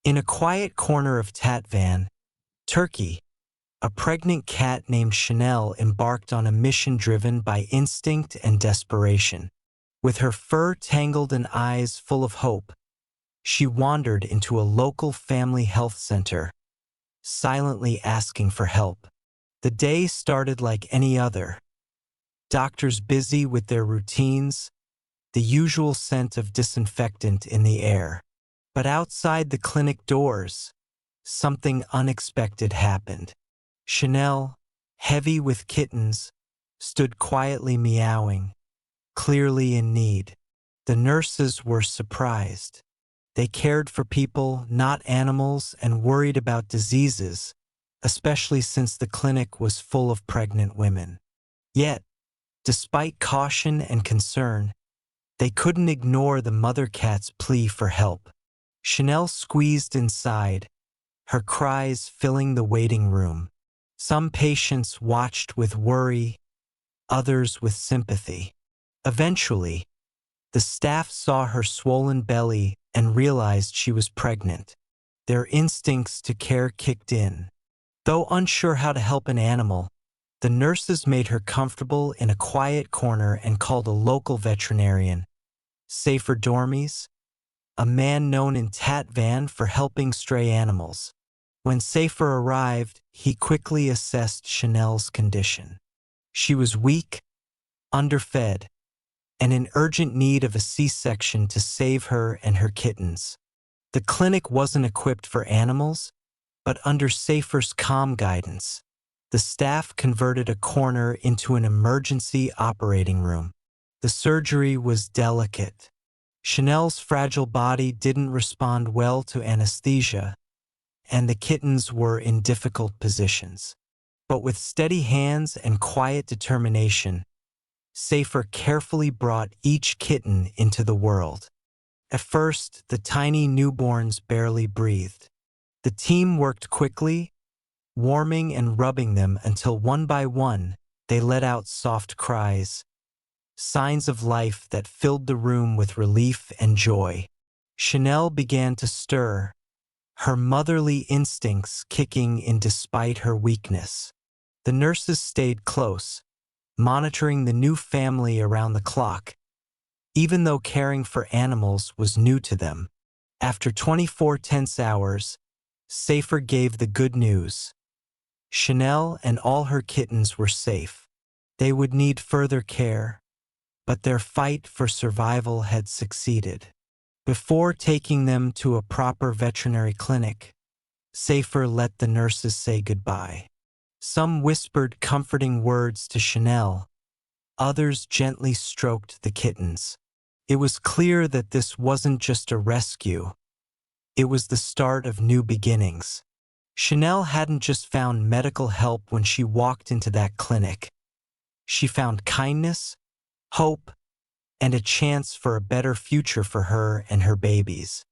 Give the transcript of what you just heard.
In a quiet corner of Tatvan, Turkey, a pregnant cat named Chanel embarked on a mission driven by instinct and desperation. With her fur tangled and eyes full of hope, she wandered into a local family health center, silently asking for help. The day started like any other. Doctors busy with their routines, the usual scent of disinfectant in the air. But outside the clinic doors, something unexpected happened. Chanel, heavy with kittens, stood quietly meowing, clearly in need. The nurses were surprised. They cared for people, not animals, and worried about diseases, especially since the clinic was full of pregnant women. Yet, despite caution and concern, they couldn't ignore the mother cat's plea for help. Chanel squeezed inside, her cries filling the waiting room. Some patients watched with worry, others with sympathy. Eventually, the staff saw her swollen belly and realized she was pregnant. Their instincts to care kicked in. Though unsure how to help an animal, the nurses made her comfortable in a quiet corner and called a local veterinarian, Safer Dormies, a man known in Tatvan for helping stray animals. When Safer arrived, he quickly assessed Chanel's condition. She was weak, underfed, and in urgent need of a C-section to save her and her kittens. The clinic wasn't equipped for animals, but under Safer's calm guidance, the staff converted a corner into an emergency operating room. The surgery was delicate. Chanel's fragile body didn't respond well to anesthesia, and the kittens were in difficult positions. But with steady hands and quiet determination, Safer carefully brought each kitten into the world. At first, the tiny newborns barely breathed. The team worked quickly, warming and rubbing them until one by one they let out soft cries, signs of life that filled the room with relief and joy. Chanel began to stir, her motherly instincts kicking in despite her weakness. The nurses stayed close, monitoring the new family around the clock, even though caring for animals was new to them. After 24 tense hours, Safer gave the good news. Chanel and all her kittens were safe. They would need further care, but their fight for survival had succeeded. Before taking them to a proper veterinary clinic, Safer let the nurses say goodbye. Some whispered comforting words to Chanel, others gently stroked the kittens. It was clear that this wasn't just a rescue, it was the start of new beginnings. Chanel hadn't just found medical help when she walked into that clinic. She found kindness, hope, and a chance for a better future for her and her babies.